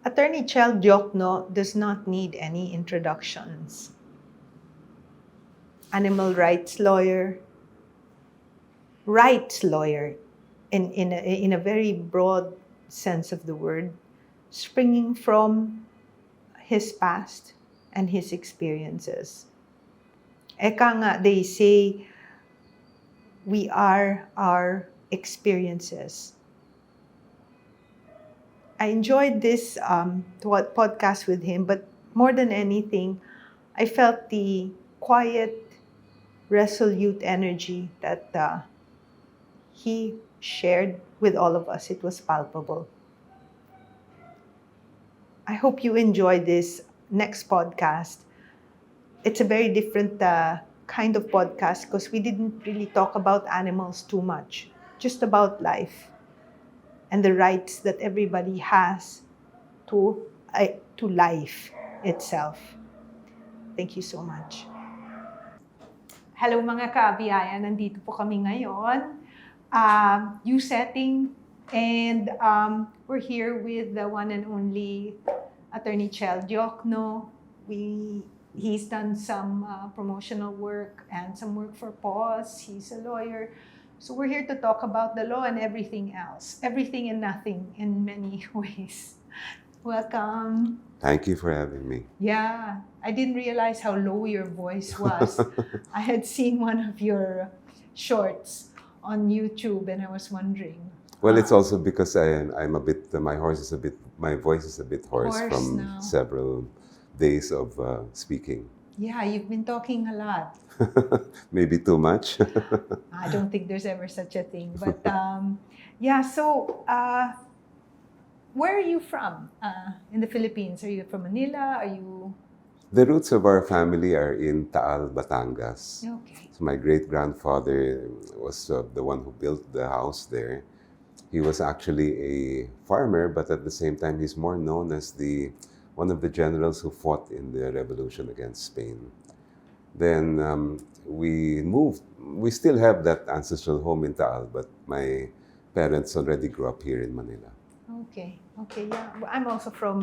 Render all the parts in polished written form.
Attorney Chel Diokno does not need any introductions. Animal rights lawyer in a very broad sense of the word, springing from his past and his experiences. Eka nga, they say, we are our experiences. I enjoyed this podcast with him, but more than anything, I felt the quiet, resolute energy that he shared with all of us. It was palpable. I hope you enjoy this next podcast. It's a very different kind of podcast because we didn't really talk about animals too much, just about life and the rights that everybody has to life itself. Thank you so much. Hello mga kaabiyaya, nandito po kami ngayon. New setting, and we're here with the one and only Attorney Chel Diokno. He's done some promotional work and some work for PAWS. He's a lawyer. So we're here to talk about the law and everything else. Everything and nothing in many ways. Welcome. Thank you for having me. Yeah, I didn't realize how low your voice was. I had seen one of your shorts on YouTube and I was wondering. Well, it's also because I'm a bit, my voice is a bit hoarse from now. Several days of speaking. Yeah, you've been talking a lot. Maybe too much. I don't think there's ever such a thing. But yeah, so where are you from in the Philippines? Are you from Manila? Are you... The roots of our family are in Taal, Batangas. Okay. So my great-grandfather was the one who built the house there. He was actually a farmer, but at the same time, he's more known as one of the generals who fought in the revolution against Spain. Then we moved. We still have that ancestral home in Taal, but my parents already grew up here in Manila. Okay, yeah. Well, I'm also from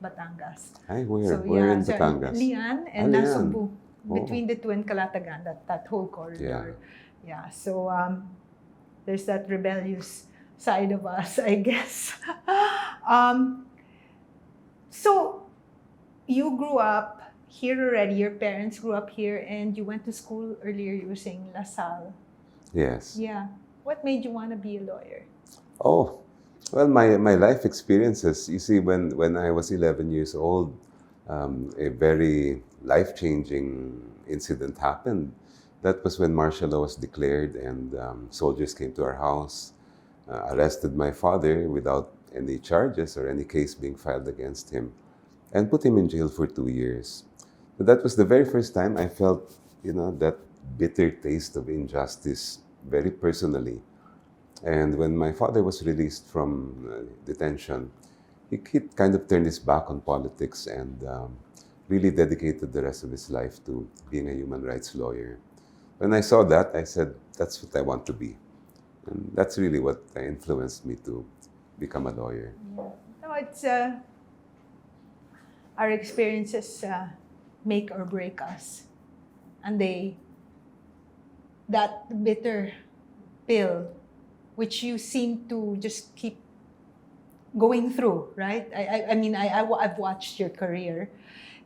Batangas. Hi, where? So, Where yeah, in Batangas? Lian and Lian. Nasugbu. Between the two and Calatagan, that whole corridor. Yeah, so there's that rebellious side of us, I guess. So you grew up here already, your parents grew up here, and you went to school earlier, you were saying La Salle. Yes. Yeah. What made you want to be a lawyer? Oh, well, my life experiences, you see, when I was 11 years old, a very life-changing incident happened. That was when martial law was declared and soldiers came to our house, arrested my father without any charges or any case being filed against him, and put him in jail for 2 years. But that was the very first time I felt, that bitter taste of injustice very personally. And when my father was released from detention, he kind of turned his back on politics and really dedicated the rest of his life to being a human rights lawyer. When I saw that, I said, that's what I want to be. And that's really what influenced me to become a lawyer. Yeah. No, it's our experiences make or break us. And that bitter pill, which you seem to just keep going through, right? I mean, I've watched your career,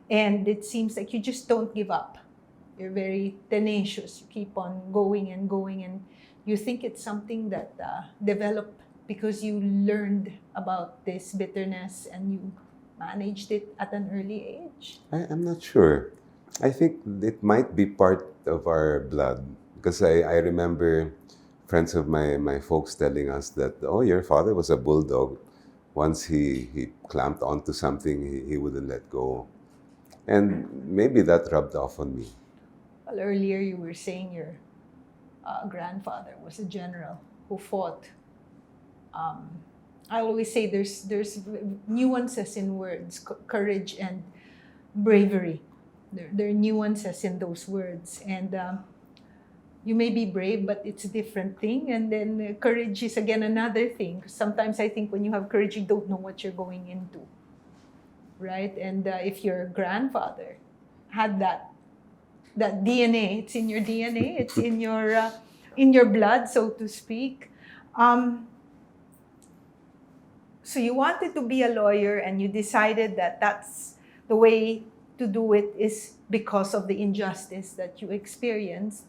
and it seems like you just don't give up. You're very tenacious. You keep on going and going, and you think it's something that developed because you learned about this bitterness and you managed it at an early age. I'm not sure. I think it might be part of our blood because I remember friends of my folks telling us that, oh, your father was a bulldog. Once he clamped onto something, he wouldn't let go. And maybe that rubbed off on me. Well, earlier you were saying your grandfather was a general who fought. I always say there's nuances in words, courage and bravery. There are nuances in those words. And you may be brave, but it's a different thing. And then courage is again another thing. Sometimes I think when you have courage, you don't know what you're going into, right? And if your grandfather had that DNA, it's in your DNA, it's in your blood, so to speak. So you wanted to be a lawyer, and you decided that that's the way to do it is because of the injustice that you experienced,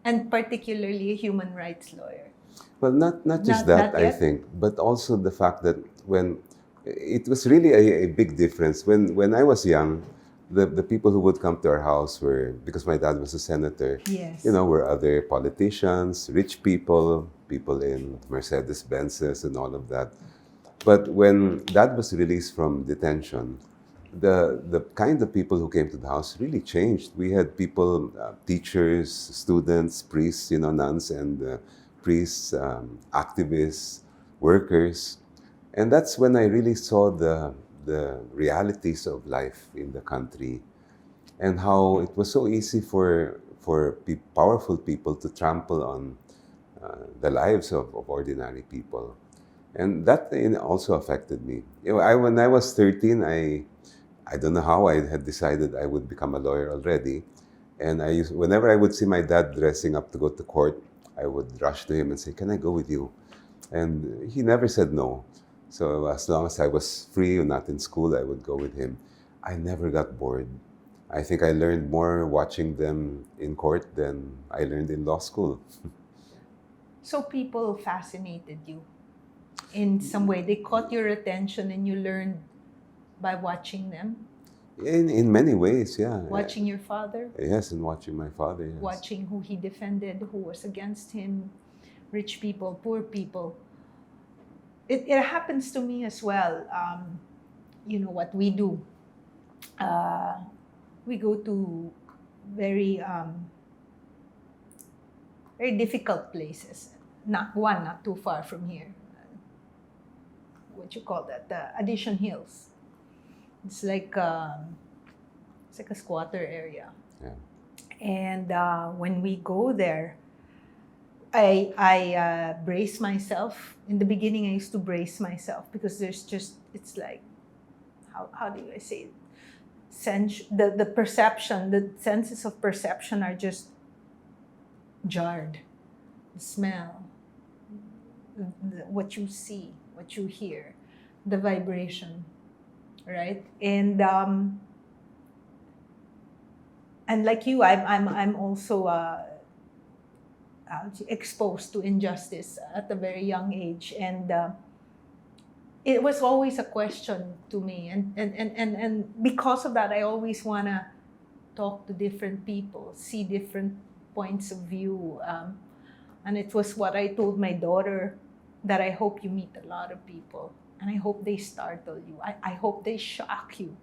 and particularly a human rights lawyer. Well, not just Not that, I yet? think, but also the fact that when it was really a big difference. When I was young, the people who would come to our house were, because my dad was a senator, Yes. were other politicians, rich people, people in Mercedes Benzes and all of that. But when dad was released from detention, the kind of people who came to the house really changed. We had people, teachers, students, priests, nuns and priests, activists, workers. And that's when I really saw the realities of life in the country and how it was so easy for powerful people to trample on the lives of ordinary people. And that also affected me. When I was 13, I don't know how I had decided I would become a lawyer already. And whenever I would see my dad dressing up to go to court, I would rush to him and say, "Can I go with you?" And he never said no. So as long as I was free or not in school, I would go with him. I never got bored. I think I learned more watching them in court than I learned in law school. So people fascinated you in some way. They caught your attention, and you learned by watching them. In many ways, yeah. Watching your father, Yes, and watching my father, yes. watching who he defended, who was against him, rich people, poor people. It happens to me as well. What we do. We go to very very difficult places. Not too far from here. What you call that? The Addition Hills. It's like a squatter area. Yeah. And when we go there, I brace myself. In the beginning, I used to brace myself because it's like, how do I say it? The perception, the senses of perception are just jarred. The smell, what you see, what you hear, the vibration, right? And like you, I'm also exposed to injustice at a very young age, and it was always a question to me, and because of that, I always wanna talk to different people, see different points of view, and it was what I told my daughter, that I hope you meet a lot of people, and I hope they startle you. I hope they shock you,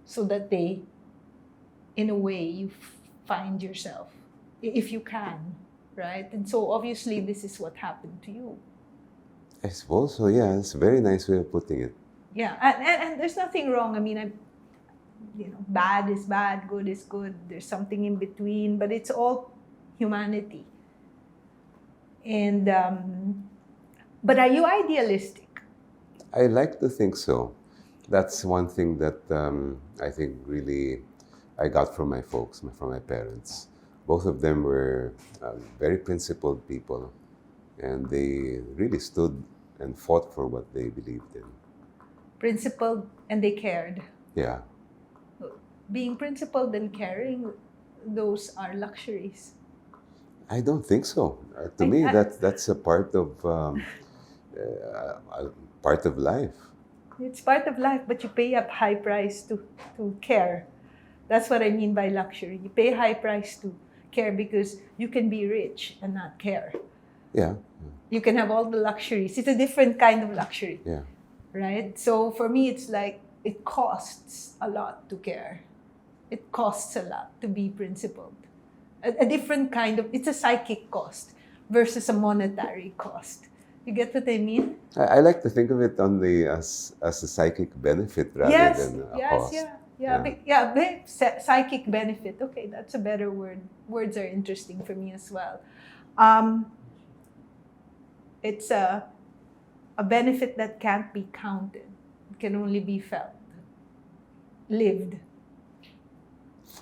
so that they, in a way, you find yourself, if you can, right? And so obviously this is what happened to you. I suppose so, yeah. It's a very nice way of putting it. Yeah, and there's nothing wrong. I mean, bad is bad, good is good. There's something in between, but it's all humanity. And but are you idealistic? I like to think so. That's one thing that I think really I got from my folks, from my parents. Both of them were very principled people, and they really stood and fought for what they believed in. Principled, and they cared. Yeah. Being principled and caring, those are luxuries. I don't think so. To me, that's a part of life. It's part of life, but you pay a high price to care. That's what I mean by luxury. You pay a high price to care because you can be rich and not care. Yeah. You can have all the luxuries. It's a different kind of luxury. Yeah. Right? So for me, it's like it costs a lot to care. It costs a lot to be principled. A different kind of, it's a psychic cost versus a monetary cost. You get what I mean? I like to think of it as a psychic benefit rather than a cost. Yeah. Yeah, psychic benefit. Okay, that's a better word. Words are interesting for me as well. Um, it's a benefit that can't be counted. It can only be felt, lived.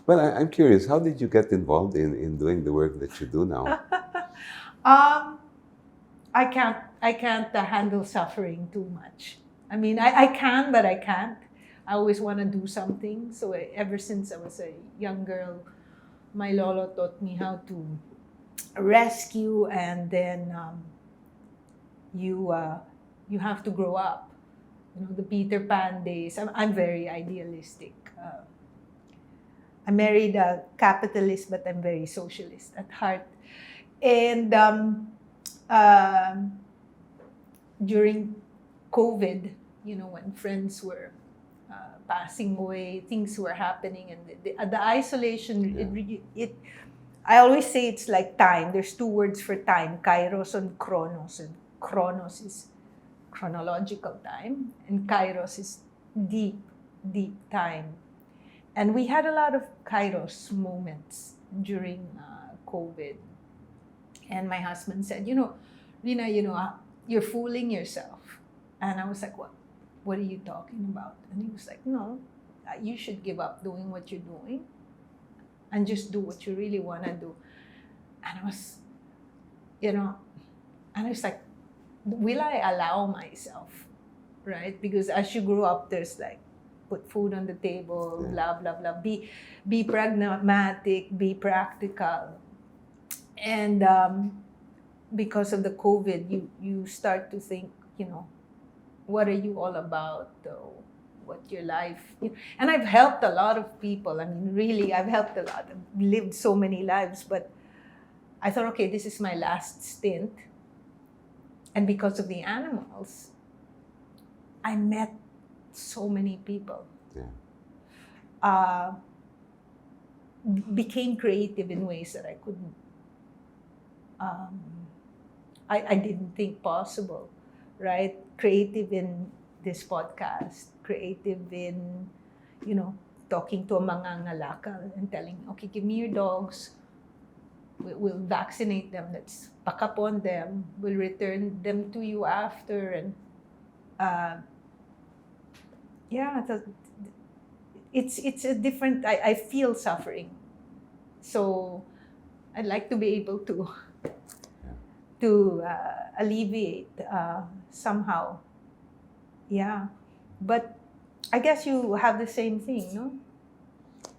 Well, I'm curious, how did you get involved in doing the work that you do now? um, I can't handle suffering too much. I mean, I can, but I can't. I always want to do something. So ever since I was a young girl, my lolo taught me how to rescue, and then you have to grow up. You know, the Peter Pan days. I'm very idealistic. I married a capitalist, but I'm very socialist at heart. And um, during COVID, you know, when friends were passing away, things were happening, and the isolation, I always say it's like time. There's two words for time, kairos and chronos. And chronos is chronological time, and kairos is deep, deep time. And we had a lot of kairos moments during COVID. And my husband said, you know, Rina, you know, you're fooling yourself. And I was like, what? What are you talking about? And he was like, no, you should give up doing what you're doing and just do what you really want to do. And I was, you know, and I was like, will I allow myself, right? Because as you grow up, there's like, put food on the table, blah, blah, blah. Be pragmatic, be practical. And because of the COVID, you start to think, you know, what are you all about? What your life? And I've helped a lot of people. I mean, really, I've helped a lot. I've lived so many lives, but I thought, okay, this is my last stint. And because of the animals, I met so many people. Became creative in ways that I couldn't. I didn't think possible, right? Creative in this podcast, creative in, you know, talking to a mangangalakal and telling, okay, give me your dogs. We'll vaccinate them. Let's pack up on them. We'll return them to you after. And it's a different. I feel suffering, so I'd like to be able to alleviate somehow. Yeah, but I guess you have the same thing, no?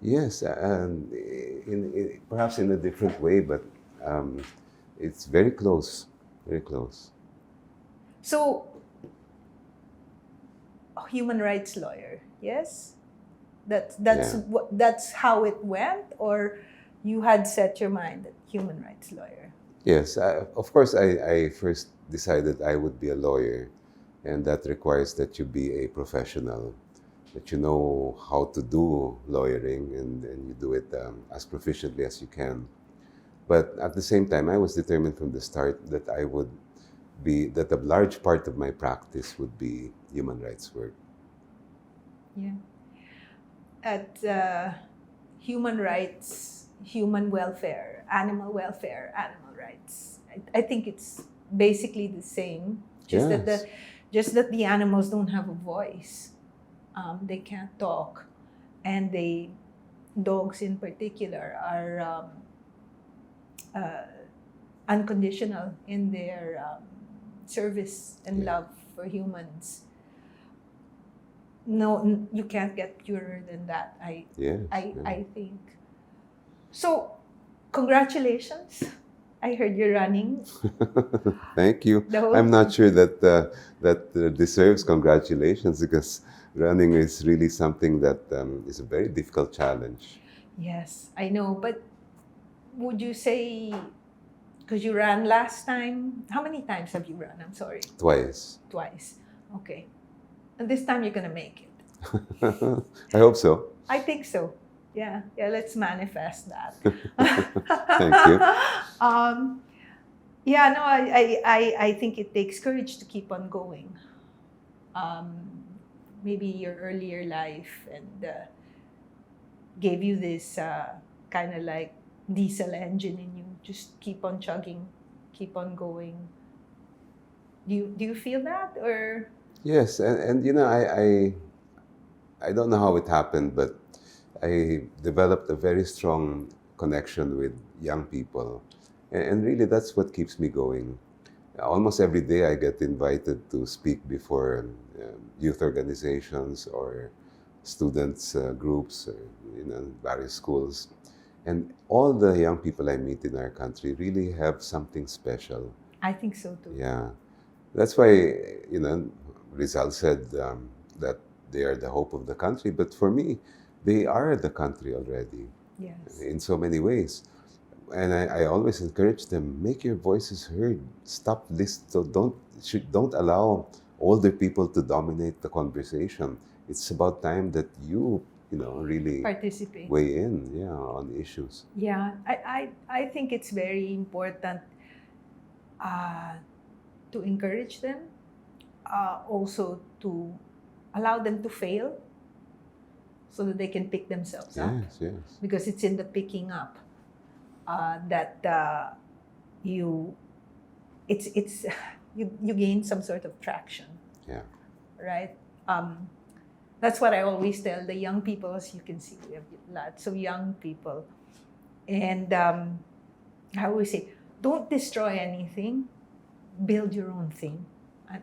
Yes, and perhaps in a different way, but it's very close, very close. So, a human rights lawyer, yes? That's how it went, or you had set your mind that human rights lawyer? Yes, of course, I first decided I would be a lawyer, and that requires that you be a professional, that you know how to do lawyering, and you do it as proficiently as you can. But at the same time, I was determined from the start that that a large part of my practice would be human rights work. Yeah. At human rights, human welfare, animal rights. I think it's basically the same. Just Yes. that the animals don't have a voice. They can't talk, and dogs in particular are unconditional in their service and love for humans. No, you can't get purer than that. I think. So, congratulations. I heard you're running. Thank you. I'm not sure that deserves congratulations, because running is really something that is a very difficult challenge. Yes, I know. But would you say, because you ran last time, how many times have you run? I'm sorry. Twice. Okay. And this time you're going to make it. I hope so. I think so. Yeah, let's manifest that. Thank you. I think it takes courage to keep on going. Maybe your earlier life and gave you this kind of like diesel engine in you. Just keep on chugging, keep on going. Do you feel that, or Yes, and I don't know how it happened, but I developed a very strong connection with young people. And really, that's what keeps me going. Almost every day, I get invited to speak before youth organizations or students' groups, various schools. And all the young people I meet in our country really have something special. I think so too. Yeah. That's why, Rizal said that they are the hope of the country. But for me, they are the country already Yes. in so many ways. And I always encourage them, make your voices heard. Stop this. So don't allow older people to dominate the conversation. It's about time that you really Participate. weigh in, on issues. Yeah, I think it's very important to encourage them, also to allow them to fail so that they can pick themselves up. Yes. Because it's in the picking up that you you gain some sort of traction, Yeah. right? That's what I always tell the young people. As you can see, we have lots of young people, and I always say, don't destroy anything, build your own thing,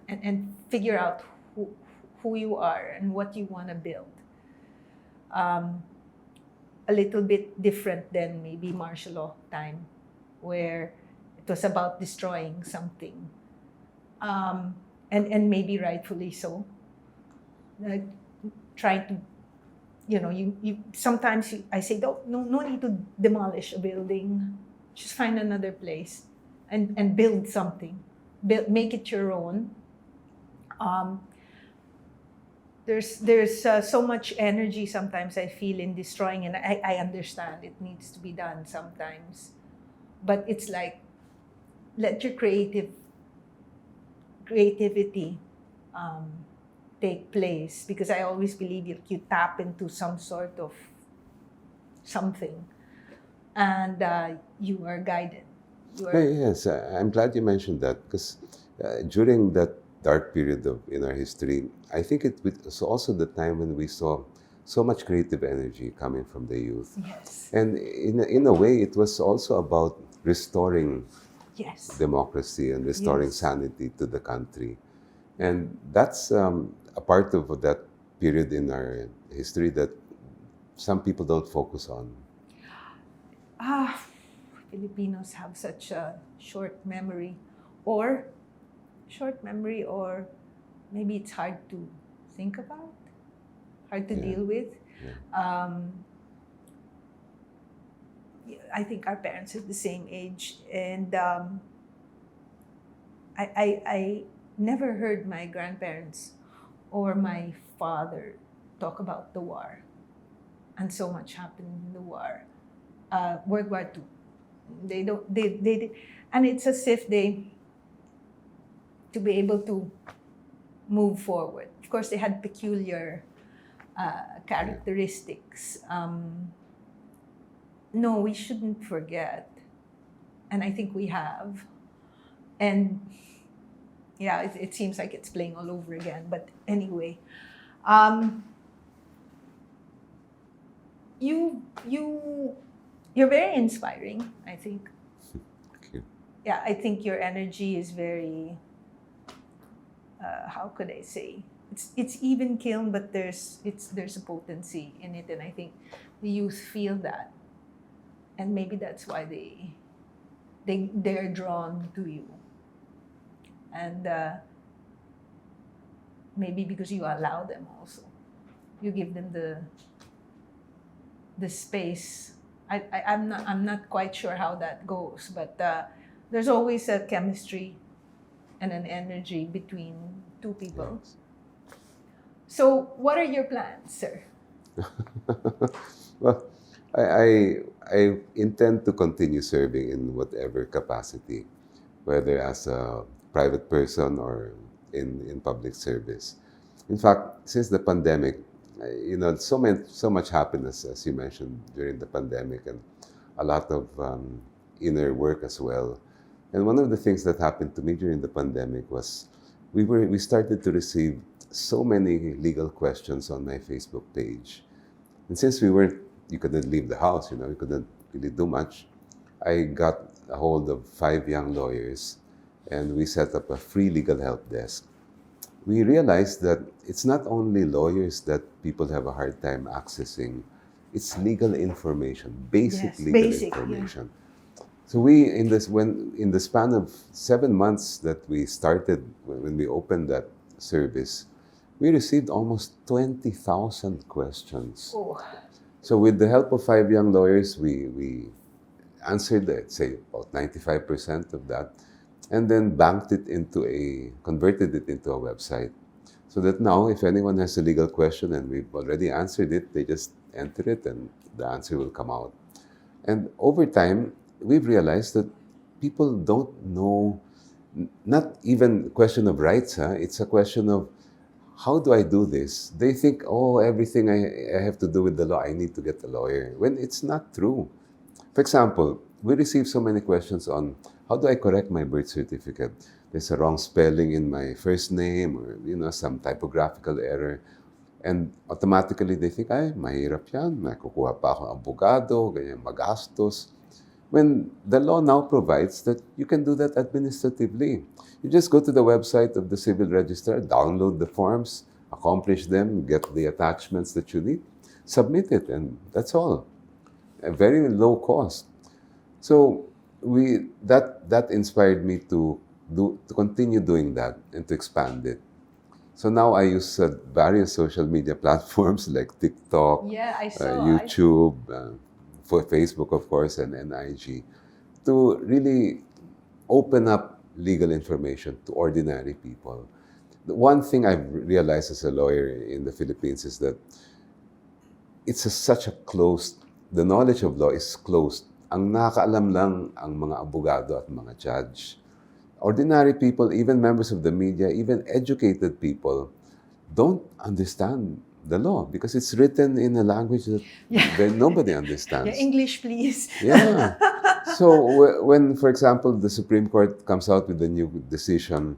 and figure out who you are and what you want to build. A little bit different than maybe martial law time, where it was about destroying something, and maybe rightfully so. Like, trying to, you sometimes I say, no need to demolish a building, just find another place and build something, make it your own. There's so much energy sometimes I feel in destroying, and I understand it needs to be done sometimes, but it's like, let your creativity take place, because I always believe you tap into some sort of something, and you are guided. Yes, I'm glad you mentioned that, because during that dark period in our history, I think it was also the time when we saw so much creative energy coming from the youth. Yes. And in a way, it was also about restoring Yes. democracy and restoring Yes. sanity to the country. And that's a part of that period in our history that some people don't focus on. Filipinos have such a short memory, or maybe it's hard to think about, hard to Yeah. deal with. Yeah. I think our parents are the same age, and I never heard my grandparents or my father talk about the war, and so much happened in the war. World War II. They and it's as if to be able to move forward. Of course, they had peculiar characteristics. No, we shouldn't forget, and I think we have. And yeah, it seems like it's playing all over again. But anyway, you're very inspiring, I think. Thank you. Yeah, I think your energy is very, how could I say? It's even kiln, but there's a potency in it, and I think the youth feel that, and maybe that's why they're drawn to you, and maybe because you allow them also, you give them the space. I'm not quite sure how that goes, but there's always a chemistry and an energy between two people. Yes. So, what are your plans, sir? Well, I intend to continue serving in whatever capacity, whether as a private person or in public service. In fact, since the pandemic, so much happiness, as you mentioned, during the pandemic, and a lot of inner work as well. And one of the things that happened to me during the pandemic was we started to receive so many legal questions on my Facebook page. And since you couldn't leave the house, you couldn't really do much, I got a hold of 5 young lawyers, and we set up a free legal help desk. We realized that it's not only lawyers that people have a hard time accessing, it's legal information, basic Yes, legal basic, yeah. information. So we in the span of 7 months that we started, when we opened that service, we received almost 20,000 questions. Oh, So with the help of 5 young lawyers, we answered, say, about 95% of that, and then converted it into a website. So that now, if anyone has a legal question and we've already answered it, they just enter it and the answer will come out. And over time, we've realized that people don't know, not even a question of rights, it's a question of, how do I do this? They think, oh, everything I have to do with the law, I need to get a lawyer, when it's not true. For example, we receive so many questions on, how do I correct my birth certificate? There's a wrong spelling in my first name, or some typographical error. And automatically they think, ay, mahirap yan, may kukuha pa ako ng abogado, ganyan, magastos. When the law now provides that you can do that administratively. You just go to the website of the Civil Register, download the forms, accomplish them, get the attachments that you need, submit it, and that's all. A very low cost. So that inspired me to continue doing that and to expand it. So now I use various social media platforms like TikTok, yeah, I saw. YouTube, for Facebook, of course, and IG, to really open up legal information to ordinary people. The one thing I've realized as a lawyer in the Philippines is that the knowledge of law is closed. Ang nakakaalam lang ang mga abogado at mga judge. Ordinary people, even members of the media, even educated people, don't understand the law because it's written in a language that nobody understands. Yeah, English, please. Yeah. So when, for example, the Supreme Court comes out with a new decision,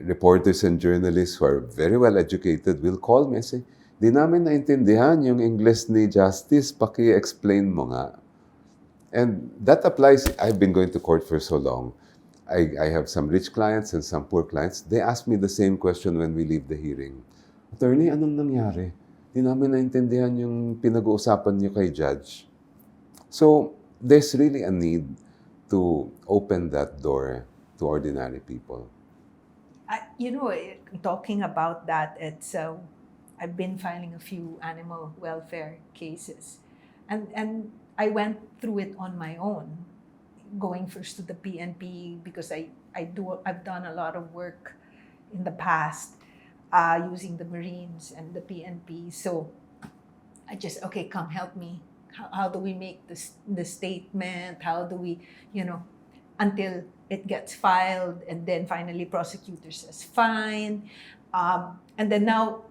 reporters and journalists who are very well educated will call me and say, di namin naintindihan yung English ni Justice, paki-explain mo nga. And that applies. I've been going to court for so long. I have some rich clients and some poor clients. They ask me the same question when we leave the hearing. Attorney, anong nangyari? Di namin naintindihan yung pinag-uusapan niyo kay judge. So there's really a need to open that door to ordinary people. Talking about that, I've been filing a few animal welfare cases, and I went through it on my own, going first to the PNP because I've done a lot of work in the past using the Marines and the PNP. So I just, okay, come help me. How do we make the statement? How do we, until it gets filed, and then finally prosecutor says fine. And then now,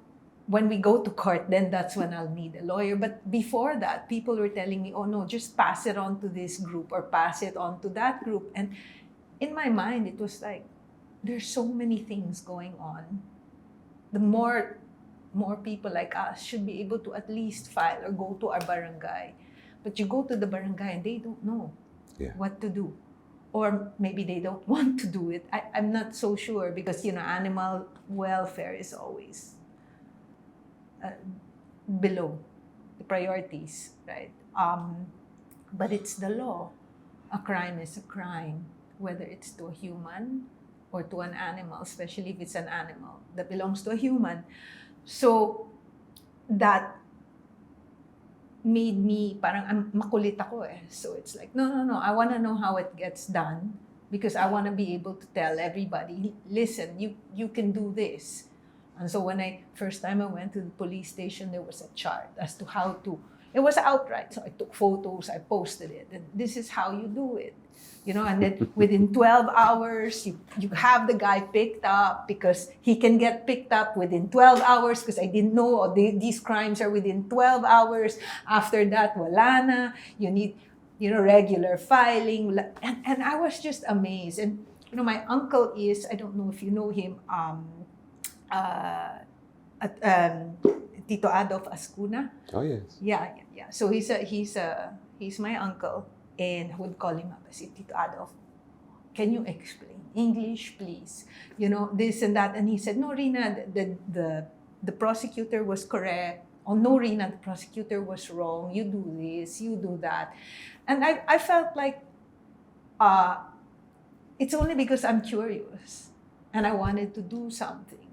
when we go to court, then that's when I'll need a lawyer. But before that, people were telling me, oh no, just pass it on to this group or pass it on to that group. And in my mind, it was like, there's so many things going on. The more people like us should be able to at least file or go to our barangay. But you go to the barangay and they don't know what to do. Or maybe they don't want to do it. I'm not so sure because, animal welfare is always below the priorities, right? But it's the law. A crime is a crime, whether it's to a human or to an animal, especially if it's an animal that belongs to a human. So that made me parang makulit ako eh. So it's like, no, I want to know how it gets done because I want to be able to tell everybody, listen, you can do this. And so when first time I went to the police station, there was a chart as to how to, It was outright. So I took photos, I posted it. And this is how you do it. And then within 12 hours, you have the guy picked up because he can get picked up within 12 hours because I didn't know these crimes are within 12 hours. After that, wala na. You need, regular filing. And I was just amazed. And, my uncle is, I don't know if you know him, uh, Tito Adolf Ascuna. Oh, yes. Yeah. So he's my uncle, and I would call him up. I said, Tito Adolf, can you explain English, please? This and that. And he said, no, Rina, the prosecutor was correct. Oh, no, Rina, the prosecutor was wrong. You do this, you do that. And I felt like it's only because I'm curious and I wanted to do something.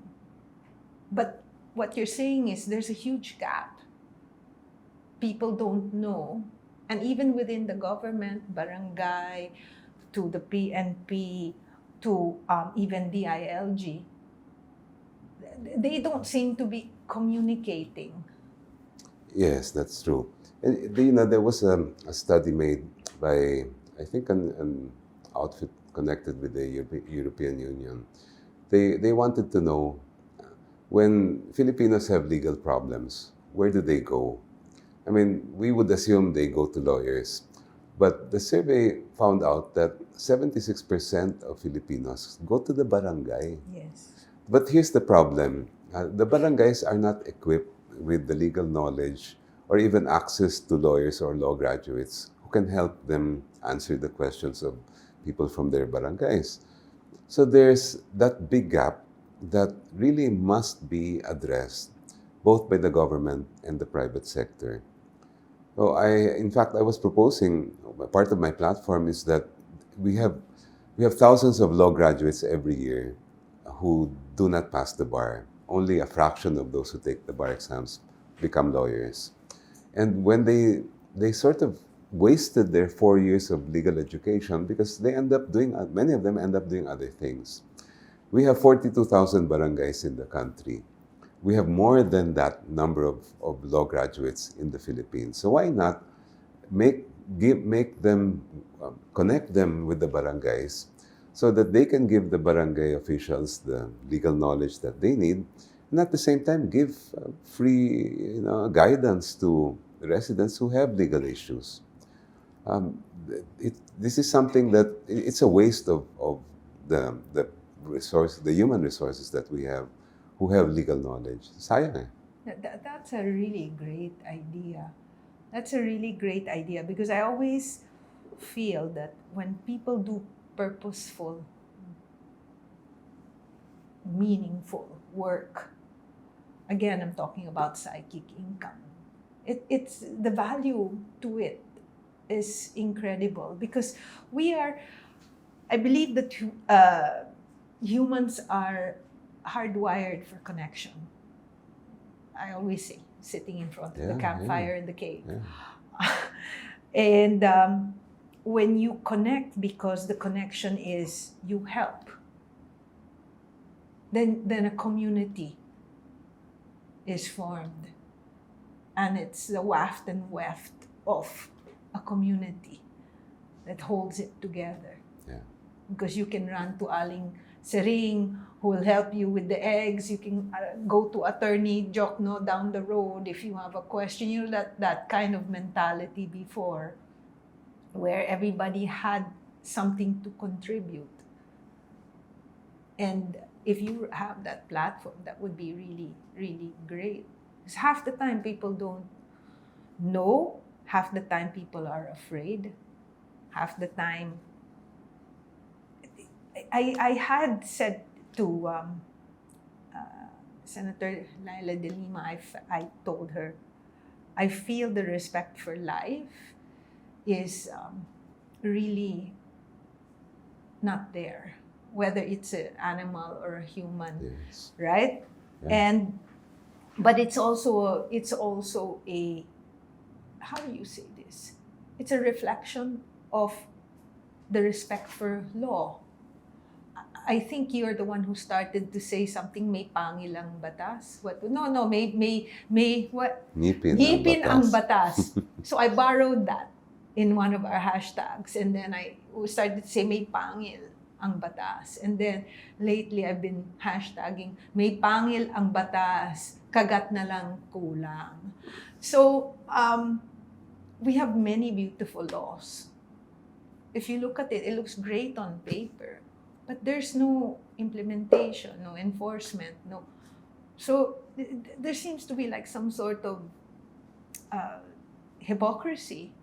But what you're saying is there's a huge gap. People don't know. And even within the government, barangay, to the PNP, to even DILG, they don't seem to be communicating. Yes, that's true. And there was a study made by, I think, an outfit connected with the European Union. They wanted to know, when Filipinos have legal problems, where do they go? I mean, we would assume they go to lawyers. But the survey found out that 76% of Filipinos go to the barangay. Yes. But here's the problem. The barangays are not equipped with the legal knowledge or even access to lawyers or law graduates who can help them answer the questions of people from their barangays. So there's that big gap that really must be addressed both by the government and the private sector. So in fact, I was proposing, part of my platform is that we have thousands of law graduates every year who do not pass the bar. Only a fraction of those who take the bar exams become lawyers. And when they sort of wasted their 4 years of legal education because many of them end up doing other things. We have 42,000 barangays in the country. We have more than that number of law graduates in the Philippines. So why not make them, connect them with the barangays so that they can give the barangay officials the legal knowledge that they need, and at the same time give free guidance to residents who have legal issues. This is something that it's a waste of the human resources that we have who have legal knowledge. Sayang eh. That's a really great idea. That's a really great idea because I always feel that when people do purposeful, meaningful work, again, I'm talking about psychic income. It's the value to it is incredible because I believe that humans are hardwired for connection. I always say, sitting in front of the campfire in the cave. Yeah. And when you connect because the connection is you help, then a community is formed. And it's the waft and weft of a community that holds it together. Yeah. Because you can run to Aling Sering, who will help you with the eggs. You can go to Attorney Diokno down the road if you have a question. That kind of mentality before, where everybody had something to contribute. And if you have that platform, that would be really, really great. Because half the time people don't know, half the time people are afraid, half the time. I had said to Senator Laila de Lima, I told her, I feel the respect for life is really not there, whether it's an animal or a human, Yes. right? Yeah. But it's also a, how do you say this? It's a reflection of the respect for law. I think you're the one who started to say something, may pangilang batas. What? No, no, may what? Ngipin ang Ang batas. batas. So I borrowed that in one of our hashtags, and then I started to say may pangil ang batas. And then lately I've been hashtagging may pangil ang batas, kagat na lang kulang. So we have many beautiful laws. If you look at it, it looks great on paper, but there's no implementation, no enforcement, no. So there seems to be like some sort of hypocrisy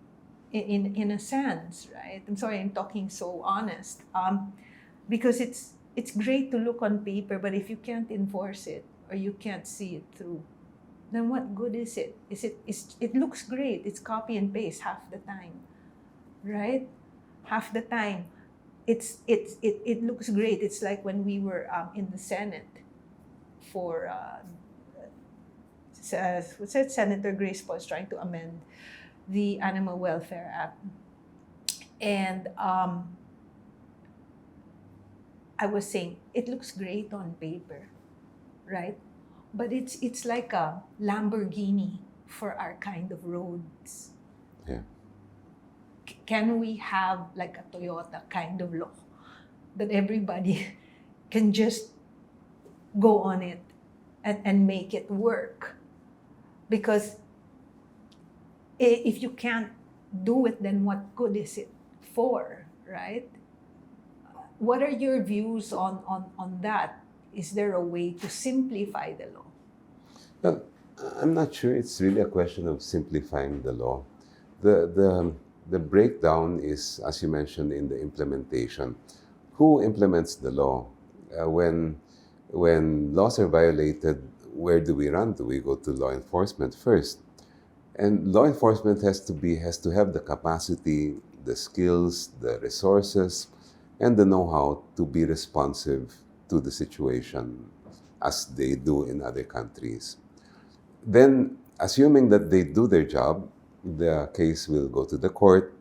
in a sense, right? I'm sorry, I'm talking so honest, because it's great to look on paper, but if you can't enforce it or you can't see it through, then what good is it? It looks great. It's copy and paste half the time, right? Half the time, it looks great. It's like when we were in the Senate for what's that? Senator Grace was trying to amend the Animal Welfare Act, and I was saying it looks great on paper, right? But it's like a Lamborghini for our kind of roads. Yeah. Can we have like a Toyota kind of law that everybody can just go on it and make it work? Because if you can't do it, then what good is it for, right? What are your views on that? Is there a way to simplify the law? Well, I'm not sure it's really a question of simplifying the law. The breakdown is, as you mentioned, in the implementation. Who implements the law? When laws are violated, where do we run? Do we go to law enforcement first? And law enforcement has to have the capacity, the skills, the resources, and the know-how to be responsive to the situation as they do in other countries. Then, assuming that they do their job, the case will go to the court.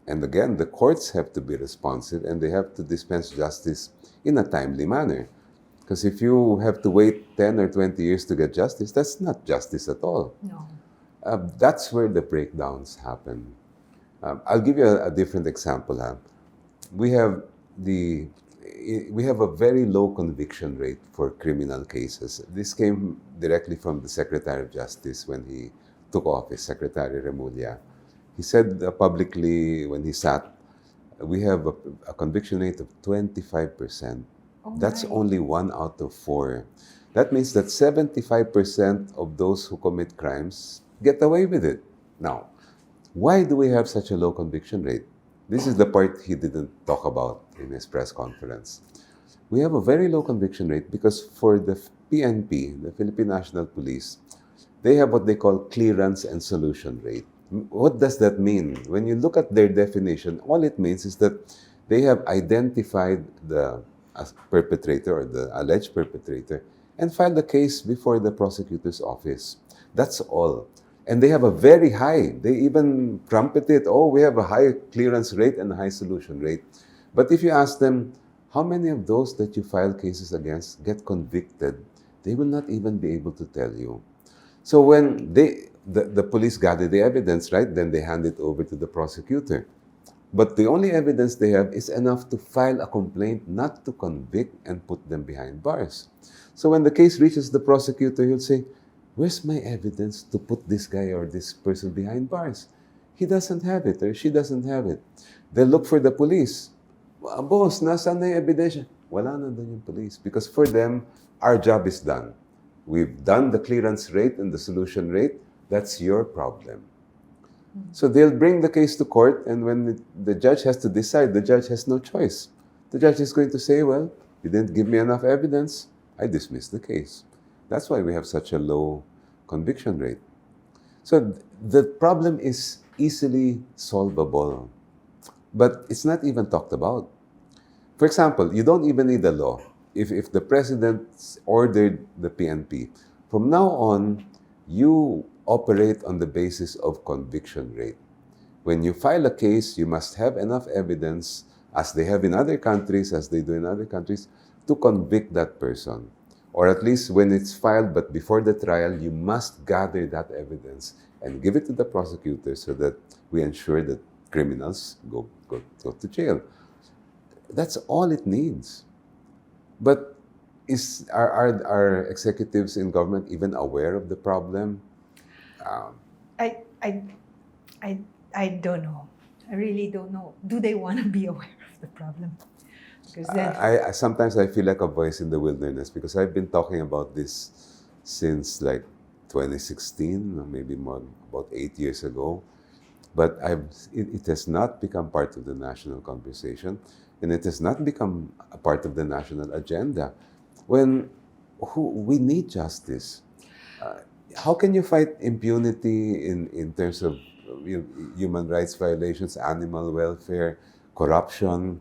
And again, the courts have to be responsive and they have to dispense justice in a timely manner. Because if you have to wait 10 or 20 years to get justice, that's not justice at all. No. That's where the breakdowns happen. I'll give you a different example. We have a very low conviction rate for criminal cases. This came directly from the Secretary of Justice when he took office, Secretary Remulla. He said publicly when he sat, we have a conviction rate of 25%. Oh, That's my. only 1 out of 4. That means that 75% of those who commit crimes get away with it. Now, why do we have such a low conviction rate? This is the part he didn't talk about in his press conference. We have a very low conviction rate because for the PNP, the Philippine National Police, they have what they call clearance and solution rate. What does that mean? When you look at their definition, all it means is that they have identified the perpetrator or the alleged perpetrator and filed the case before the prosecutor's office. That's all. And they have a very high, they even trumpet it, oh, we have a high clearance rate and a high solution rate. But if you ask them, how many of those that you file cases against get convicted, they will not even be able to tell you. So when the police gather the evidence, right, then they hand it over to the prosecutor. But the only evidence they have is enough to file a complaint, not to convict and put them behind bars. So when the case reaches the prosecutor, he'll say, where's my evidence to put this guy or this person behind bars? He doesn't have it or she doesn't have it. They'll look for the police. Boss, nasaan na yung ebidensya? Wala na doon yung police. Because for them, our job is done. We've done the clearance rate and the solution rate. That's your problem. So they'll bring the case to court, and when the judge has to decide, the judge has no choice. The judge is going to say, well, you didn't give me enough evidence, I dismiss the case. That's why we have such a low conviction rate. So the problem is easily solvable, but it's not even talked about. For example, you don't even need a law. If the president ordered the PNP, from now on, you operate on the basis of conviction rate. When you file a case, you must have enough evidence, as they have in other countries, as they do in other countries, to convict that person. Or at least when it's filed, but before the trial, you must gather that evidence and give it to the prosecutor so that we ensure that criminals go to jail. That's all it needs. But are executives in government even aware of the problem? Um, I, I, I, I don't know. I really don't know. Do they want to be aware of the problem? Because then, I sometimes I feel like a voice in the wilderness because I've been talking about this since like 2016, or maybe more, about 8 years ago. But it has not become part of the national conversation, and it has not become a part of the national agenda. When we need justice, uh, how can you fight impunity in terms of human rights violations, animal welfare, corruption,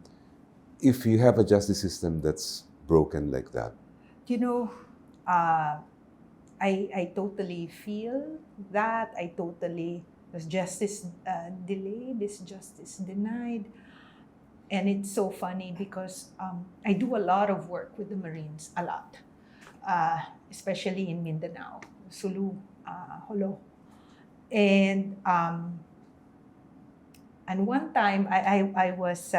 if you have a justice system that's broken like that? you know, uh, I totally feel that. I totally, there's justice delayed, is justice denied. And it's so funny because I do a lot of work with the Marines, a lot, especially in Mindanao, Sulu, Holo. And one time I was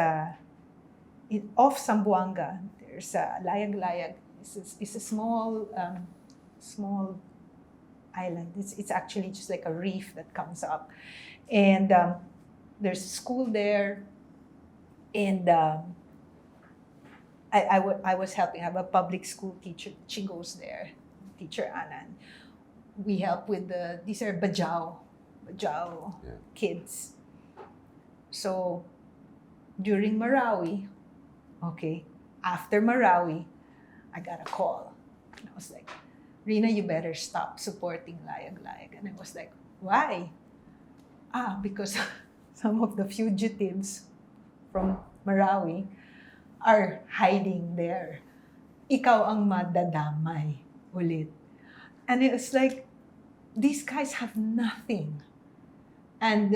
off Zamboanga. There's Layag-Layag. It's a small island. It's actually just like a reef that comes up, and there's a school there, and I was helping. I have a public school teacher. She goes there, teacher Anan. We help with these are Bajau Yeah. kids. So during Marawi, okay, after Marawi, I got a call. And I was like, Rina, you better stop supporting Layag-Layag. And I was like, why? Because some of the fugitives from Marawi are hiding there. Ikaw ang madadamay ulit. And it was like, these guys have nothing. And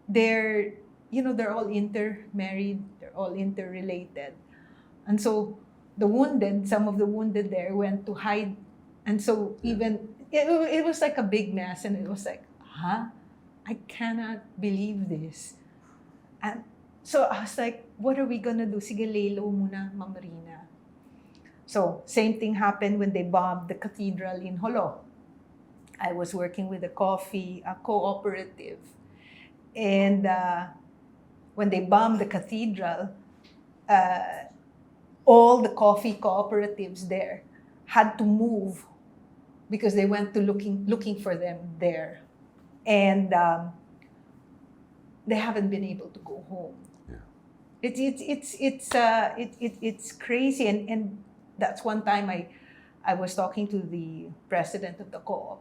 they're all intermarried, they're all interrelated. And so some of the wounded there went to hide. And so it was like a big mess. And it was like, I cannot believe this. And so I was like, what are we gonna do? Sige, lay low muna, Ma'am Rina. So same thing happened when they bombed the cathedral in Holo. I was working with a cooperative. And when they bombed the cathedral, all the coffee cooperatives there had to move because they went to looking for them there. And they haven't been able to go home. Yeah. It's crazy. And that's one time I was talking to the president of the co-op.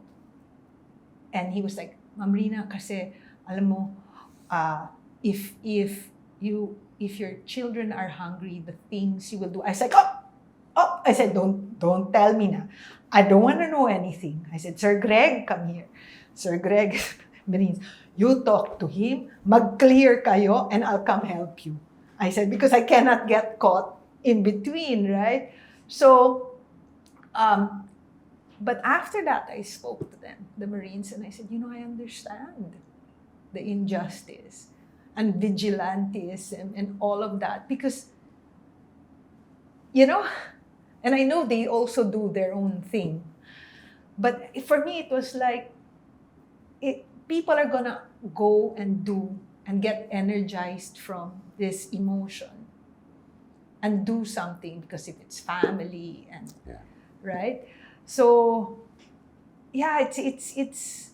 And he was like, Ma'am Rina, kasi alam mo, if your children are hungry, the things you will do. I was like, oh! I said, don't tell me na. I don't want to know anything. I said, Sir Greg, come here. Sir Greg, Marines, you talk to him, mag-clear kayo, and I'll come help you. I said, because I cannot get caught in between, right? So, but after that, I spoke to them, the Marines, and I said, I understand the injustice and vigilantes and all of that because, and I know they also do their own thing. But for me, it was like, people are gonna go and do and get energized from this emotion and do something because if it's family and right. So it's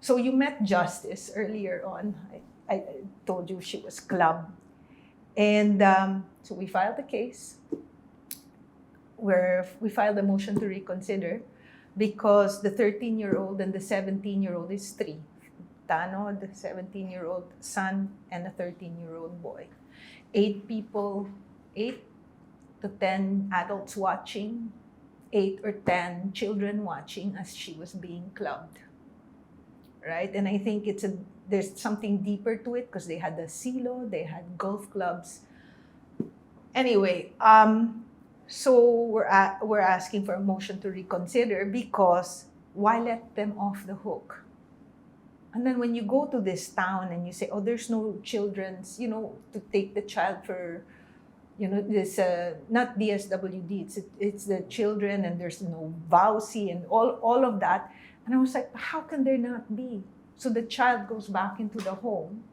so you met Justice earlier on. I told you she was club, and so we filed the case where we filed a motion to reconsider because the 13-year-old and the 17-year-old is three. Tano, the 17-year-old son, and a 13-year-old boy. 8 to 10 adults watching, 8 or 10 children watching as she was being clubbed. Right? And I think there's something deeper to it because they had the silo, they had golf clubs. Anyway, So we're asking for a motion to reconsider because why let them off the hook? And then when you go to this town and you say, oh, there's no children's, to take the child for, this, not DSWD, it's the children, and there's no VAUSI and all of that. And I was like, how can there not be? So the child goes back into the home.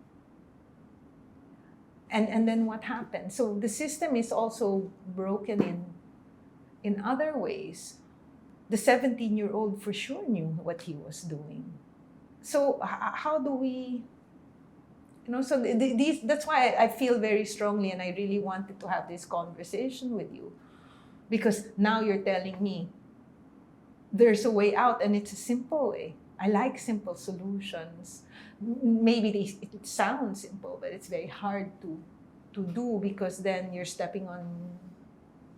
And then what happens? So the system is also broken in other ways. The 17-year-old for sure knew what he was doing. So how do we, so that's why I feel very strongly, and I really wanted to have this conversation with you, because now you're telling me there's a way out, and it's a simple way. I like simple solutions. Maybe it sounds simple, but it's very hard to do, because then you're stepping on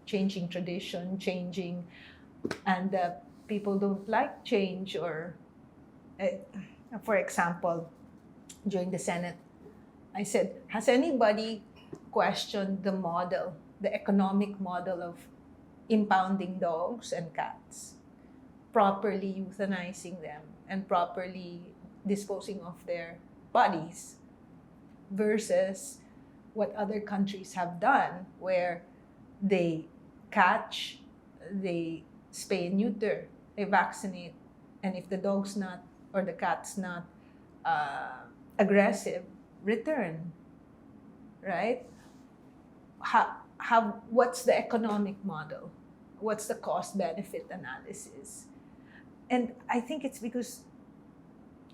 changing tradition, and people don't like change. Or, for example, during the Senate, I said, has anybody questioned the model, the economic model of impounding dogs and cats, properly euthanizing them, and properly disposing of their bodies, versus what other countries have done, where they catch, they spay and neuter, they vaccinate, and if the dog's not, or the cat's not aggressive, return, right? What's the economic model? What's the cost-benefit analysis? And I think it's because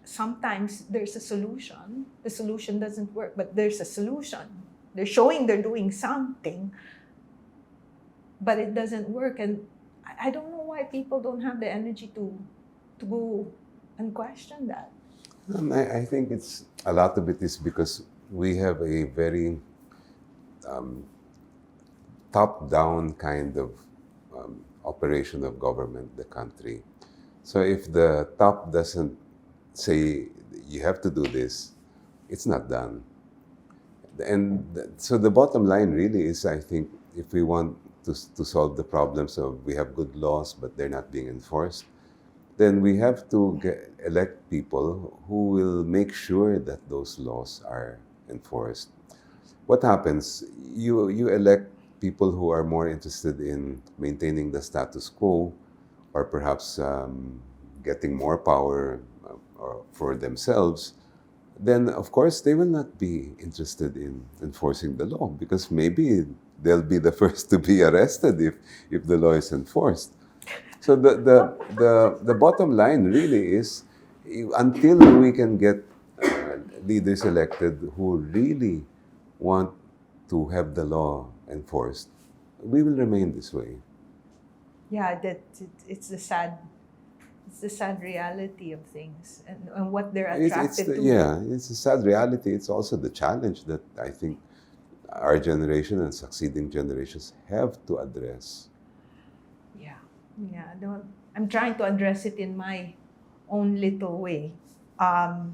sometimes there's a solution. The solution doesn't work, but there's a solution. They're showing they're doing something, but it doesn't work. And I don't know why people don't have the energy to go and question that. I think it's a lot of it is because we have a very top-down kind of operation of government, the country. So if the top doesn't say you have to do this, it's not done. And so the bottom line really is, I think, if we want to solve the problems of we have good laws but they're not being enforced, then we have to elect people who will make sure that those laws are enforced. What happens? You elect people who are more interested in maintaining the status quo, or perhaps getting more power for themselves, then of course they will not be interested in enforcing the law, because maybe they'll be the first to be arrested if the law is enforced. So the bottom line really is, until we can get leaders elected who really want to have the law enforced, we will remain this way. Yeah, it's the sad reality of things, and what they're attracted to. Yeah, it's a sad reality. It's also the challenge that I think our generation and succeeding generations have to address. Yeah. I'm trying to address it in my own little way. I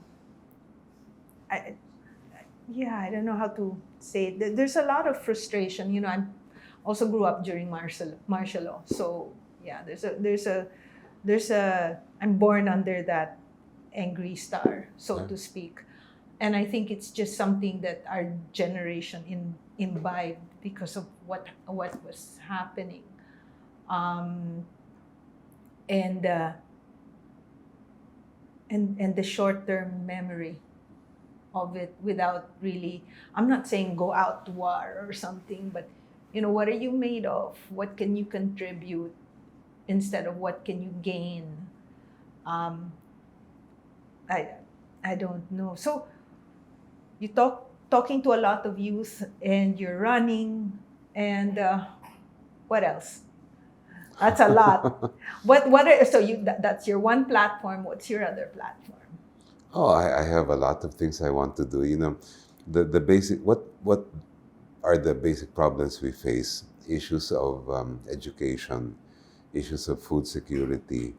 don't know how to say it. There's a lot of frustration. I also grew up during martial law, so yeah, there's a I'm born under that angry star, so to speak. And I think it's just something that our generation imbibed because of what was happening. And the short-term memory of it, without really, I'm not saying go out to war or something, but what are you made of? What can you contribute instead of what can you gain? I don't know. So you talking to a lot of youth, and you're running, and what else? That's a lot. That's your one platform. What's your other platform? Oh, I have a lot of things I want to do. The basic, what are the basic problems we face? Issues of education, issues of food security.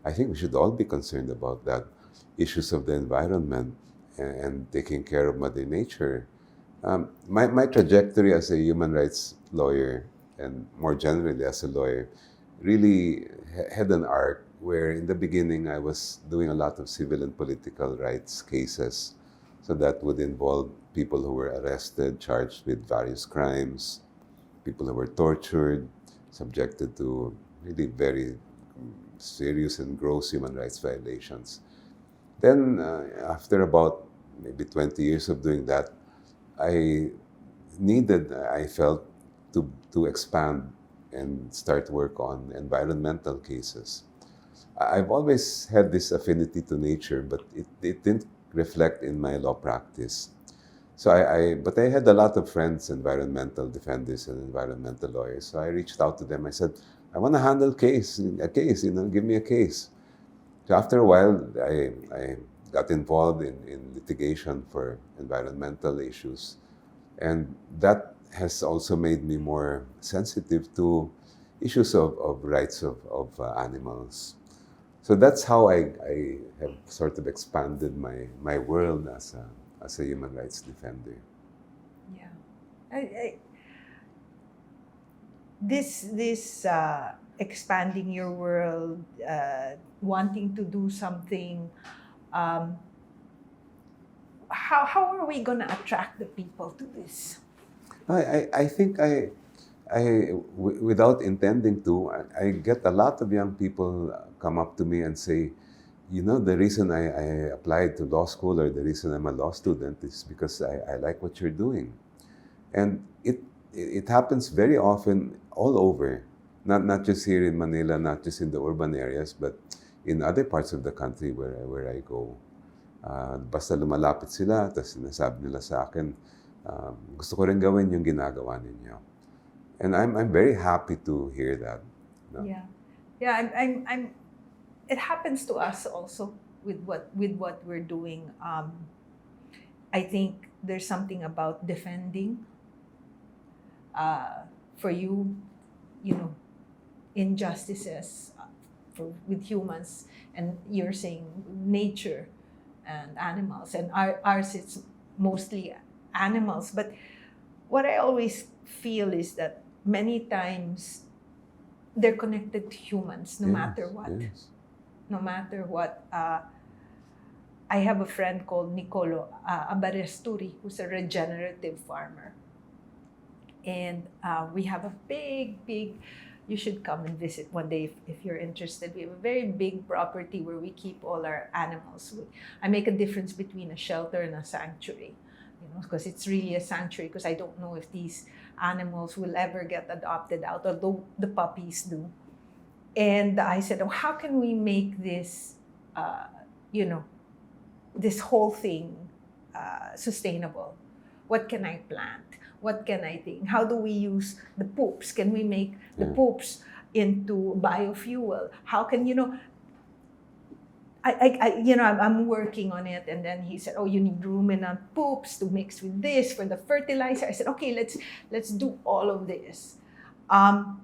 I think we should all be concerned about that. Issues of the environment and taking care of Mother Nature. My trajectory as a human rights lawyer and more generally as a lawyer, really had an arc where in the beginning I was doing a lot of civil and political rights cases. So that would involve people who were arrested, charged with various crimes, people who were tortured, subjected to really very serious and gross human rights violations. Then, after about maybe 20 years of doing that, I felt to expand and start work on environmental cases. I've always had this affinity to nature, but it didn't reflect in my law practice. So but I had a lot of friends, environmental defenders and environmental lawyers. So I reached out to them. I said, I want to handle a case, give me a case. So after a while, I got involved in litigation for environmental issues. And that has also made me more sensitive to issues of rights of animals. So that's how I have sort of expanded my world as a human rights defender. Yeah. This expanding your world, wanting to do something, how are we going to attract the people to this? I think without intending to, I get a lot of young people come up to me and say, the reason I applied to law school, or the reason I'm a law student, is because I like what you're doing. And it happens very often all over, not just here in Manila, not just in the urban areas, but in other parts of the country where I go. Basta lumalapit sila, tapos sinasabi nila sa akin, gusto ko rin gawin yung ginagawa ninyo. And I'm very happy to hear that. No? Yeah. I'm. It happens to us also with what we're doing. I think there's something about defending. For you, injustices with humans, and you're saying nature and animals, and ours it's mostly animals. But what I always feel is that many times they're connected to humans, no matter what. Yes. No matter what. I have a friend called Nicolo Abaresturi, who's a regenerative farmer. And we have a big, you should come and visit one day if you're interested. We have a very big property where we keep all our animals. I make a difference between a shelter and a sanctuary, because it's really a sanctuary, because I don't know if these animals will ever get adopted out, although the puppies do. And I said, how can we make this, this whole thing sustainable? What can I plant? What can I think? How do we use the poops? Can we make the poops into biofuel? How can, I'm working on it. And then he said, you need ruminant poops to mix with this for the fertilizer. I said, okay, let's do all of this. And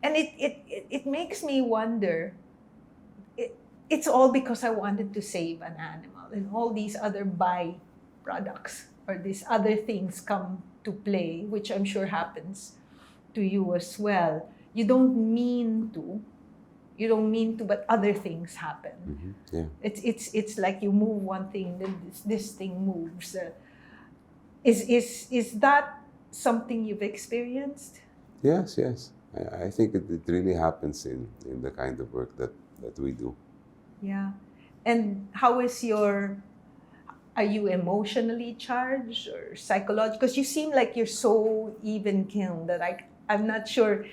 it makes me wonder, it's all because I wanted to save an animal, and all these other byproducts or these other things come to play, which I'm sure happens to you as well. You don't mean to, but other things happen. Mm-hmm. Yeah. It's like you move one thing, then this thing moves. Is that something you've experienced? Yes. I think it really happens in the kind of work that we do. Yeah. And how is are you emotionally charged or psychological? Because you seem like you're so even-keeled that I'm not sure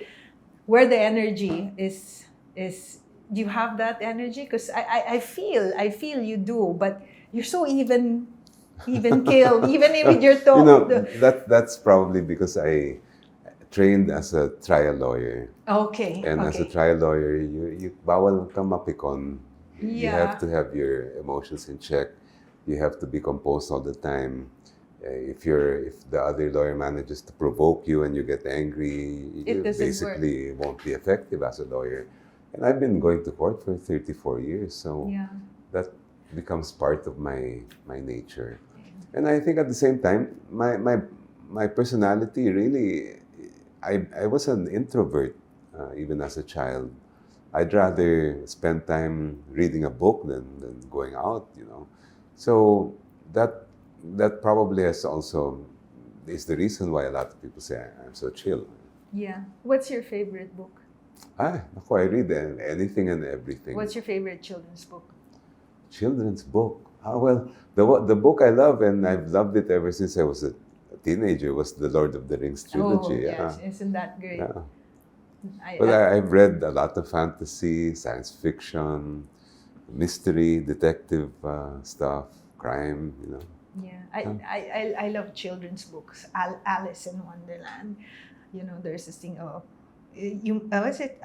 where the energy is. Do you have that energy? Because I feel you do, but you're so even keeled, even with your talk. That's probably because I trained as a trial lawyer. Okay. And as a trial lawyer, you bawal ka mapikon. You have to have your emotions in check. You have to be composed all the time. If the other lawyer manages to provoke you and you get angry, you basically won't be effective as a lawyer. And I've been going to court for 34 years, so that becomes part of my nature. And I think at the same time, my personality really I was an introvert even as a child. I'd rather spend time reading a book than going out, you know. So that that probably is also is the reason why a lot of people say I'm so chill. Yeah. What's your favorite book? Ako, I read anything and everything. What's your favorite children's book? Children's book. Well, the book I love, and I've loved it ever since I was a teenager, was the Lord of the Rings trilogy. Oh, yes. Isn't that great? Yeah. I, Well, I, I've read a lot of fantasy, science fiction, mystery, detective stuff, crime, you know. yeah. I love children's books. Alice in Wonderland. You know, there's this thing, what's it?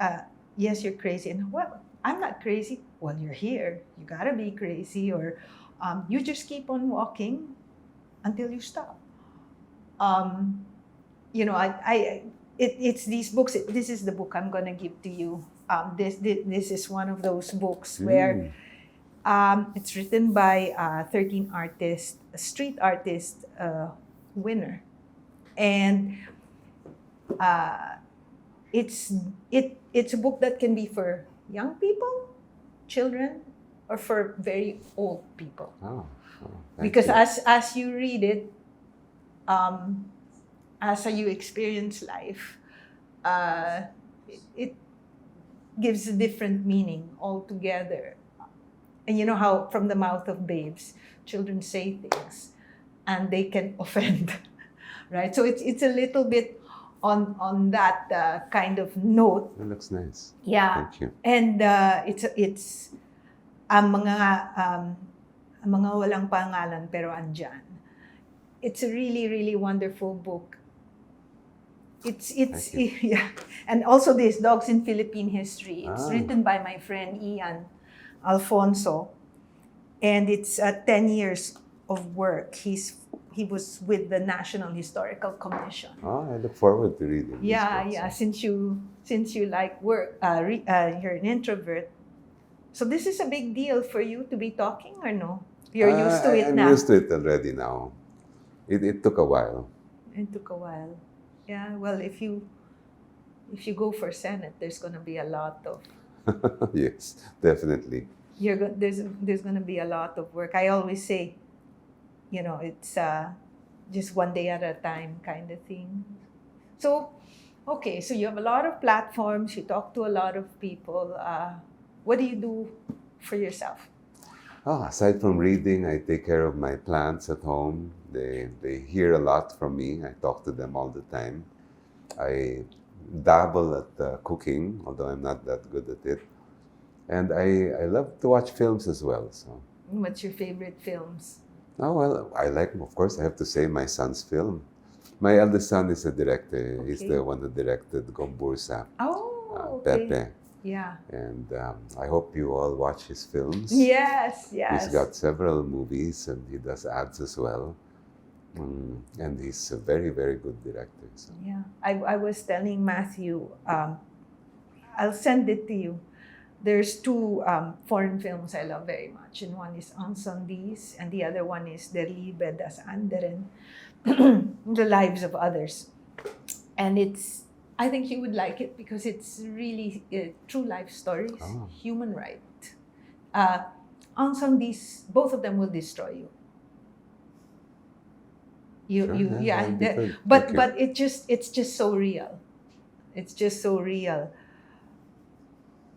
Yes, you're crazy. And, well, I'm not crazy. Well, you're here. You gotta be crazy. Or you just keep on walking until you stop. You know, it's these books. This is the book I'm gonna give to you. This is one of those books where it's written by 13 artists, a street artist winner, and it's a book that can be for young people, children, or for very old people. Oh, Because as you read it, as you experience life, it gives a different meaning altogether. And you know how from the mouth of babes, children say things, and they can offend, right? So it's a little bit on that kind of note. that looks nice. Yeah, Thank you. and it's ang mga walang pangalan pero andyan. It's a really wonderful book. It's Thank yeah, and also this Dogs in Philippine History. It's Ah. written by my friend Ian Alfonso, and it's 10 years of work. He was with the National Historical Commission. Oh, I look forward to reading. these Yeah, books. yeah. Since you like work, you're an introvert. So this is a big deal for you to be talking, or no? You're used to it I'm now. used to it already now. It took a while. It took a while. Yeah. Well, if you go for Senate, there's going to be a lot of Yes, definitely. there's going to be a lot of work. I always say, you know, it's just one day at a time kind of thing. So, okay, so you have a lot of platforms. You talk to a lot of people. What do you do for yourself? Aside from reading, I take care of my plants at home. They hear a lot from me. I talk to them all the time. I dabble at cooking, although I'm not that good at it. And I love to watch films as well. So, What's your favorite films? well, I like, of course, I have to say my son's film. My eldest son is a director. He's Okay. the one who directed Gombursa, Oh, okay. Pepe. Yeah. And I hope you all watch his films. Yes, He's yes. got several movies and he does ads as well. And he's a very good director. So. Yeah. I was telling Matthew, I'll send it to you. There's two foreign films I love very much, and one is Ansondis, and the other one is Der Liebe das anderen, The Lives of Others. And I think you would like it because it's really true life stories, Oh. human right. Ansondis, both of them will destroy you. Sure, yeah, that'd be good. But Thank you. it's just so real. It's just so real.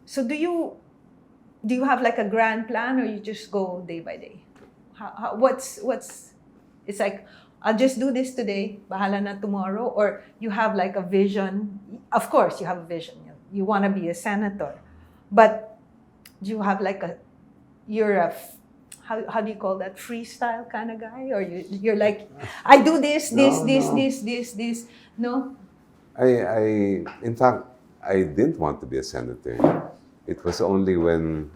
So do you have like a grand plan, or you just go day by day? What's it's like, I'll just do this today, bahala na tomorrow, or you have like a vision. Of course, you have a vision. You want to be a senator, but do you have like how do you call that, freestyle kind of guy, or you're like, I do this, No. this. No. In fact, I didn't want to be a senator. It was only when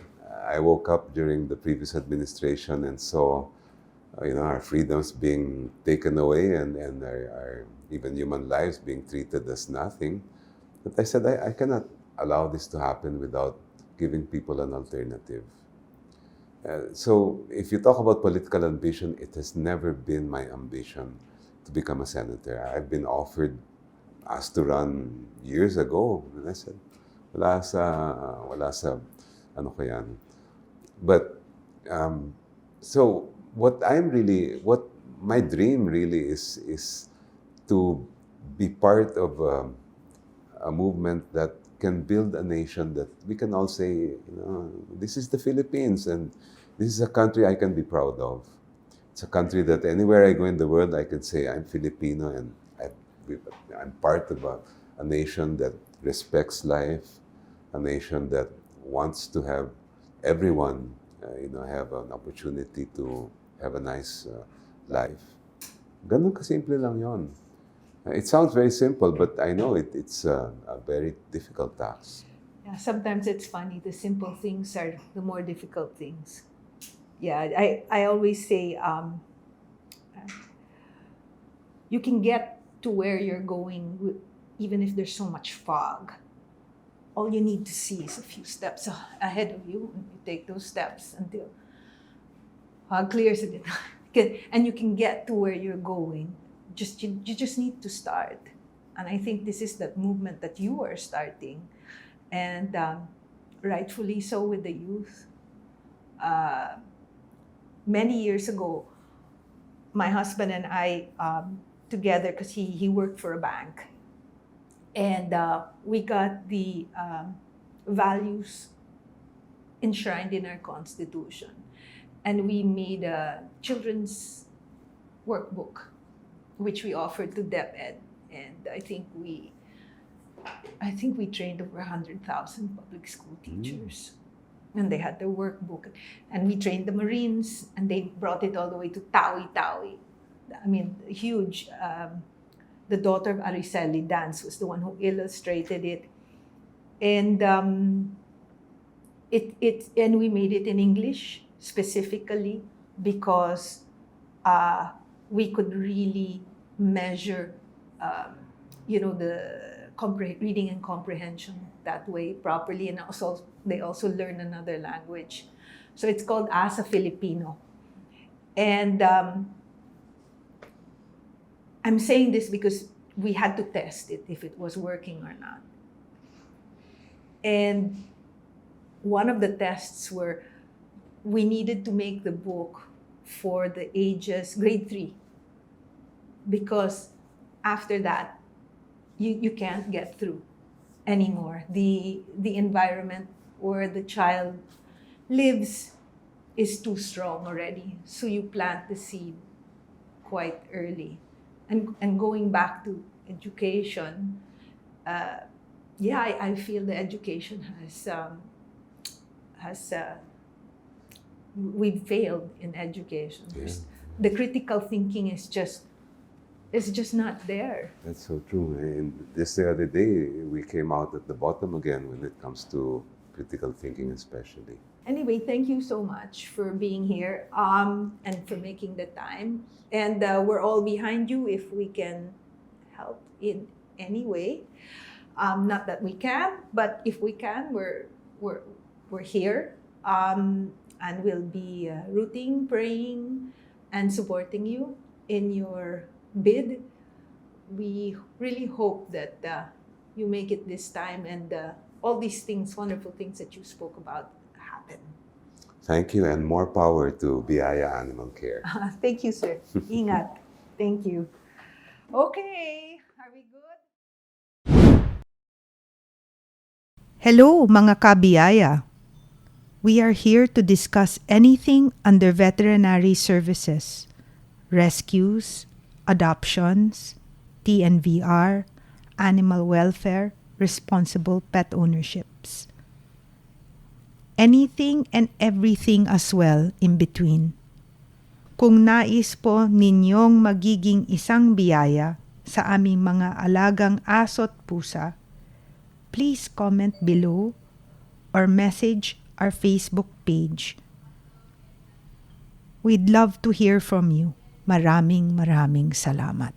I woke up during the previous administration and saw, our freedoms being taken away and our even human lives being treated as nothing, that I said, I cannot allow this to happen without giving people an alternative. So if you talk about political ambition, it has never been my ambition to become a senator. I've been offered asked to run years ago. And I said, wala sa, ano ko yan. But, so what my dream really is to be part of a movement that can build a nation that we can all say, this is the Philippines and this is a country I can be proud of. It's a country that anywhere I go in the world, I can say I'm Filipino and I'm part of a nation that respects life, a nation that wants to have everyone, have an opportunity to have a nice life. Ganun kasimple lang yon. It sounds very simple, but I know it's a very difficult task. Yeah, sometimes it's funny. The simple things are the more difficult things. Yeah, I always say you can get to where you're going even if there's so much fog. All you need to see is a few steps ahead of you, and you take those steps until fog clears again. And you can get to where you're going. You just need to start. And I think this is that movement that you are starting. And rightfully so with the youth. Many years ago, my husband and I, together, because he worked for a bank, and we got the values enshrined in our Constitution. And we made a children's workbook, which we offered to DepEd. And I think we trained over 100,000 public school teachers. And they had their workbook. And we trained the Marines, and they brought it all the way to Tawi. I mean, huge. The daughter of Araceli Dance was the one who illustrated it. And and we made it in English specifically because we could really measure, the reading and comprehension that way properly, and also they also learn another language. So it's called Asa Filipino. And I'm saying this because we had to test it if it was working or not. And one of the tests were we needed to make the book for the ages grade 3, because after that you can't get through anymore. The environment where the child lives is too strong already, so you plant the seed quite early. And going back to education, I feel the education we've failed in education. Yeah. The critical thinking is just not there. That's so true. And just the other day, we came out at the bottom again when it comes to critical thinking, especially. Anyway, thank you so much for being here and for making the time. And we're all behind you if we can help in any way. Not that we can, but if we can, we're here. And we'll be rooting, praying, and supporting you in your bid. We really hope that you make it this time, and all these things, wonderful things that you spoke about, happen. Thank you, and more power to Biaya Animal Care. Thank you, sir. Ingat. Thank you. Okay, are we good? Hello, mga kabiyaya. We are here to discuss anything under veterinary services, rescues, adoptions, TNVR, animal welfare, responsible pet ownerships. Anything and everything as well in between. Kung nais po ninyong magiging isang biyaya sa aming mga alagang aso't pusa, please comment below or message our Facebook page. We'd love to hear from you. Maraming salamat.